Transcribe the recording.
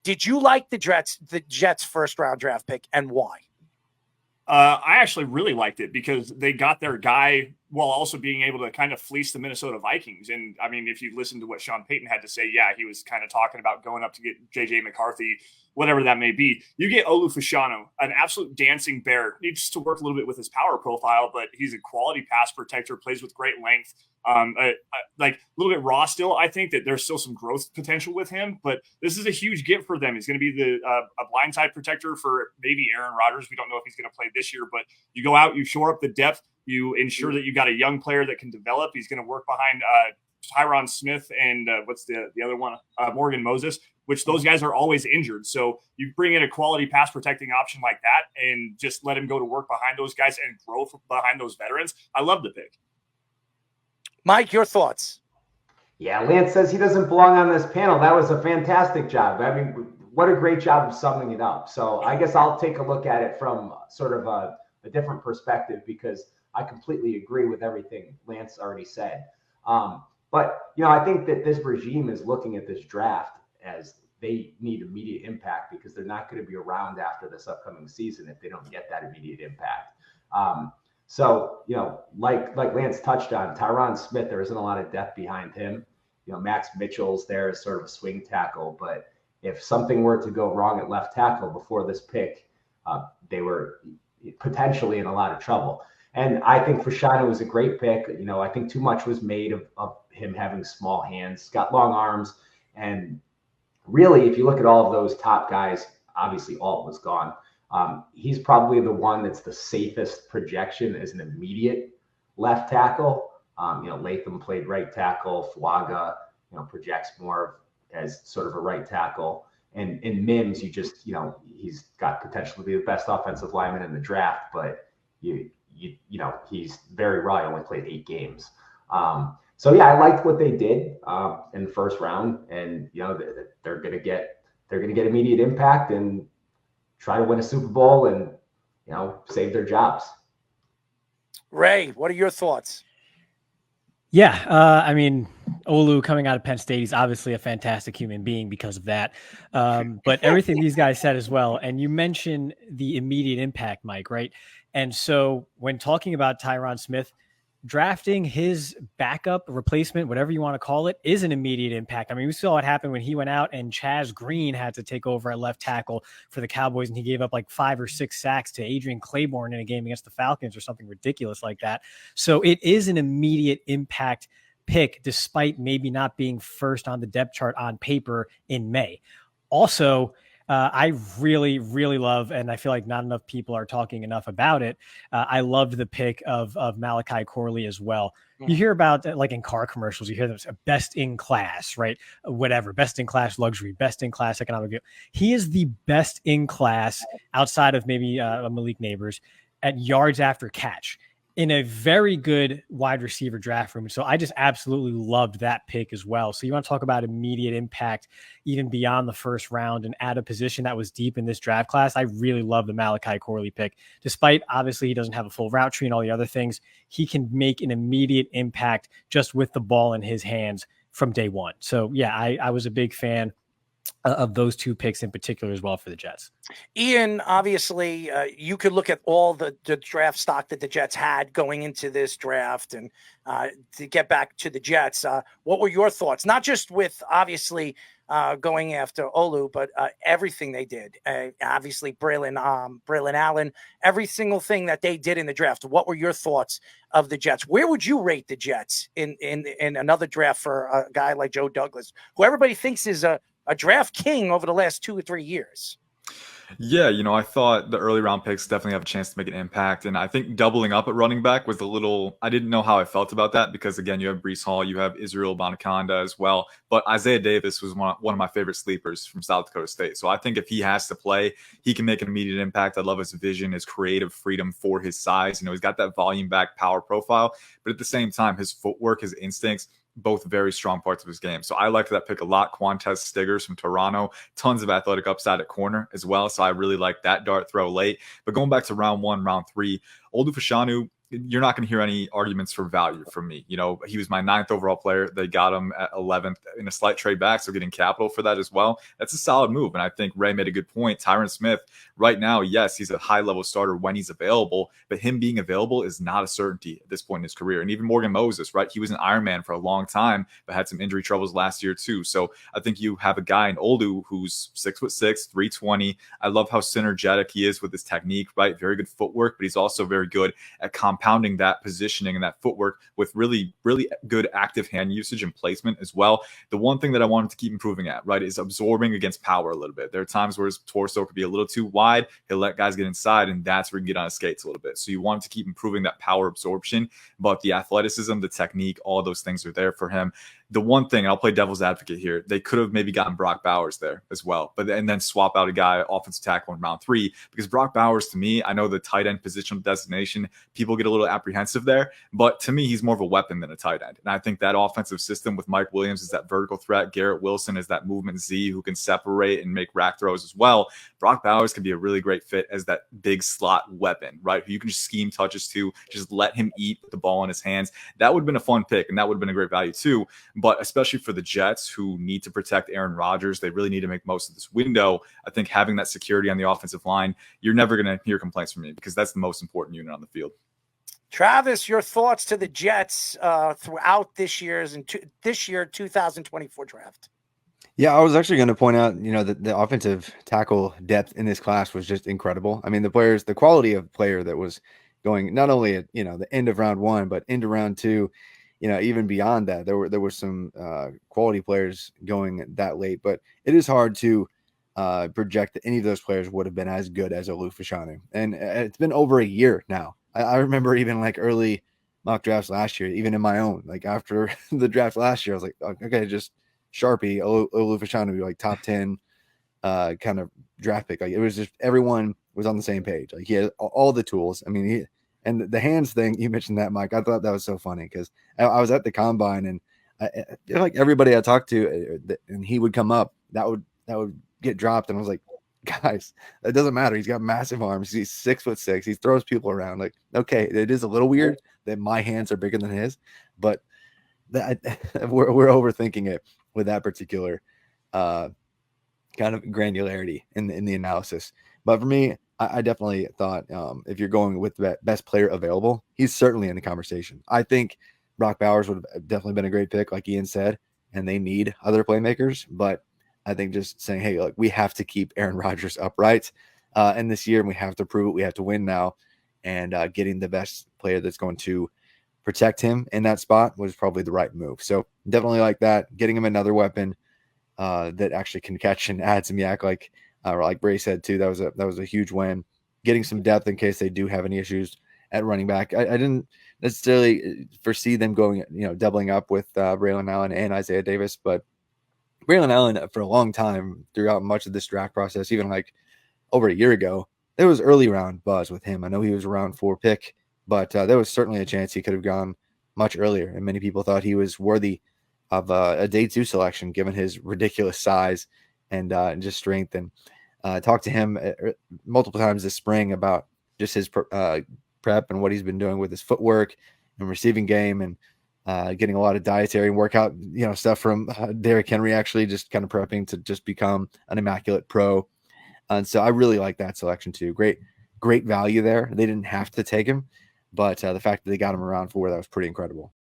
Did you like the Jets first round draft pick, and why? I actually really liked it because they got their guy while also being able to kind of fleece the Minnesota Vikings. And I mean, if you listen to what Sean Payton had to say, yeah, he was kind of talking about going up to get JJ McCarthy, whatever that may be. You get Olu Fashanu, an absolute dancing bear, needs to work a little bit with his power profile, but he's a quality pass protector, plays with great length. Like a little bit raw still. I think that there's still some growth potential with him, but this is a huge get for them. He's going to be a blindside protector for maybe Aaron Rodgers. We don't know if he's going to play this year, but you go out, you shore up the depth, you ensure that you got a young player that can develop. He's going to work behind Tyron Smith and what's the other one? Morgan Moses, which those guys are always injured. So you bring in a quality pass protecting option like that and just let him go to work behind those guys and grow behind those veterans. I love the pick. Mike, your thoughts? Yeah, Lance says he doesn't belong on this panel. That was a fantastic job. I mean, what a great job of summing it up. So I guess I'll take a look at it from sort of a different perspective, because I completely agree with everything Lance already said. But, I think that this regime is looking at this draft as they need immediate impact, because they're not going to be around after this upcoming season if they don't get that immediate impact. So, like Lance touched on, Tyron Smith, there isn't a lot of depth behind him. Max Mitchell's there as sort of a swing tackle. But if something were to go wrong at left tackle before this pick, they were potentially in a lot of trouble. And I think Fashanu was a great pick. I think too much was made of him having small hands, got long arms. And really, if you look at all of those top guys, obviously Alt was gone. He's probably the one that's the safest projection as an immediate left tackle. Latham played right tackle. Fuaga, projects more as sort of a right tackle. And in Mims, he's got potential to be the best offensive lineman in the draft, but he's very raw. He only played 8 games. So yeah, I liked what they did in the first round, and they're going to get immediate impact and try to win a Super Bowl and save their jobs. Ray, what are your thoughts? Yeah, I mean, Olu coming out of Penn State, he's obviously a fantastic human being because of that. But everything these guys said as well, and you mentioned the immediate impact, Mike, right? And so when talking about Tyron Smith, drafting his backup replacement, whatever you want to call it, is an immediate impact. I mean, we saw what happened when he went out and Chaz Green had to take over at left tackle for the Cowboys, and he gave up like 5 or 6 sacks to Adrian Claiborne in a game against the Falcons or something ridiculous like that. So it is an immediate impact pick, despite maybe not being first on the depth chart on paper in May. Also, I really, really love, and I feel like not enough people are talking enough about it. I loved the pick of Malachi Corley as well. You hear about, like in car commercials, you hear them best in class, right? Whatever, best in class luxury, best in class economic. He is the best in class outside of maybe Malik Nabers at yards after catch in a very good wide receiver draft room. So I just absolutely loved that pick as well. So you want to talk about immediate impact, even beyond the first round, and at a position that was deep in this draft class. I really love the Malachi Corley pick. Despite obviously he doesn't have a full route tree and all the other things, he can make an immediate impact just with the ball in his hands from day one. So yeah, I was a big fan of those 2 picks in particular as well for the Jets. Ian, obviously, you could look at all the draft stock that the Jets had going into this draft, and to get back to the Jets, what were your thoughts? Not just with obviously going after Olu, but everything they did. Obviously, Braylon Allen, every single thing that they did in the draft. What were your thoughts of the Jets? Where would you rate the Jets in another draft for a guy like Joe Douglas, who everybody thinks is a draft king over the last 2 or 3 years? Yeah, I thought the early round picks definitely have a chance to make an impact. And I think doubling up at running back was I didn't know how I felt about that, because again, you have Breece Hall, you have Israel Bonaconda as well. But Isaiah Davis was one of my favorite sleepers from South Dakota State. So I think if he has to play, he can make an immediate impact. I love his vision, his creative freedom for his size. He's got that volume back power profile, but at the same time, his footwork, his instincts, both very strong parts of his game. So I liked that pick a lot. Quantez Stiggers from Toronto, tons of athletic upside at corner as well. So I really like that dart throw late. But going back to round 1, round 3, Olu Fashanu, you're not going to hear any arguments for value from me. You know, he was my 9th overall player. They got him at 11th in a slight trade back, so getting capital for that as well. That's a solid move. And I think Ray made a good point. Tyron Smith, right now, yes, he's a high-level starter when he's available, but him being available is not a certainty at this point in his career. And even Morgan Moses, right? He was an Ironman for a long time, but had some injury troubles last year too. So I think you have a guy in Olu who's 6'6", 320. I love how synergetic he is with his technique, right? Very good footwork, but he's also very good at compounding that positioning and that footwork with really, really good active hand usage and placement as well. The one thing that I wanted to keep improving at, right, is absorbing against power a little bit. There are times where his torso could be a little too wide. He'll let guys get inside, and that's where he can get on his skates a little bit. So you want to keep improving that power absorption, but the athleticism, the technique, all those things are there for him. The one thing, and I'll play devil's advocate here, they could have maybe gotten Brock Bowers there as well, and then swap out a guy offensive tackle in round 3, because Brock Bowers, to me, I know the tight end positional designation, people get a little apprehensive there, but to me, he's more of a weapon than a tight end. And I think that offensive system with Mike Williams is that vertical threat. Garrett Wilson is that movement Z who can separate and make rack throws as well. Brock Bowers can be a really great fit as that big slot weapon, right? Who you can just scheme touches to, just let him eat the ball in his hands. That would have been a fun pick, and that would have been a great value too. But especially for the Jets, who need to protect Aaron Rodgers, they really need to make most of this window. I think having that security on the offensive line, you're never going to hear complaints from me, because that's the most important unit on the field. Travis, your thoughts to the Jets throughout this year 2024 draft? Yeah, I was actually going to point out, that the offensive tackle depth in this class was just incredible. I mean, the quality of player that was going not only at, the end of round 1, but into round 2, even beyond that, there were some quality players going that late, but it is hard to project that any of those players would have been as good as Olu Fashanu. And it's been over a year now. I remember even like early mock drafts last year, even in my own, like after the draft last year, I was like, okay, just Sharpie, Olu Fashanu, like top 10 kind of draft pick. Like it was just, everyone was on the same page. Like he had all the tools. I mean, and the hands thing, you mentioned that, Mike. I thought that was so funny because I was at the combine, and I feel like everybody I talked to, and he would come up, that would get dropped, and I was like, guys, that doesn't matter. He's got massive arms. He's 6'6". He throws people around. Like, okay, it is a little weird that my hands are bigger than his, but we're overthinking it with that particular kind of granularity in the analysis. But for me, I definitely thought if you're going with the best player available, he's certainly in the conversation. I think Brock Bowers would have definitely been a great pick, like Ian said, and they need other playmakers. But I think just saying, hey, look, we have to keep Aaron Rodgers upright in this year, and we have to prove it. We have to win now, and getting the best player that's going to protect him in that spot was probably the right move. So definitely like that, getting him another weapon that actually can catch and add some yak, like Bray said too. That was a huge win. Getting some depth in case they do have any issues at running back. I didn't necessarily foresee them going, doubling up with Braylon Allen and Isaiah Davis, but Braylon Allen for a long time throughout much of this draft process, even like over a year ago, there was early round buzz with him. I know he was a round 4 pick, but there was certainly a chance he could have gone much earlier, and many people thought he was worthy of a day 2 selection given his ridiculous size and just strength. And talked to him multiple times this spring about just his prep and what he's been doing with his footwork and receiving game, and getting a lot of dietary and workout, stuff from Derrick Henry, actually just kind of prepping to just become an immaculate pro. And so I really like that selection too. Great value there. They didn't have to take him, but the fact that they got him around 4, that was pretty incredible.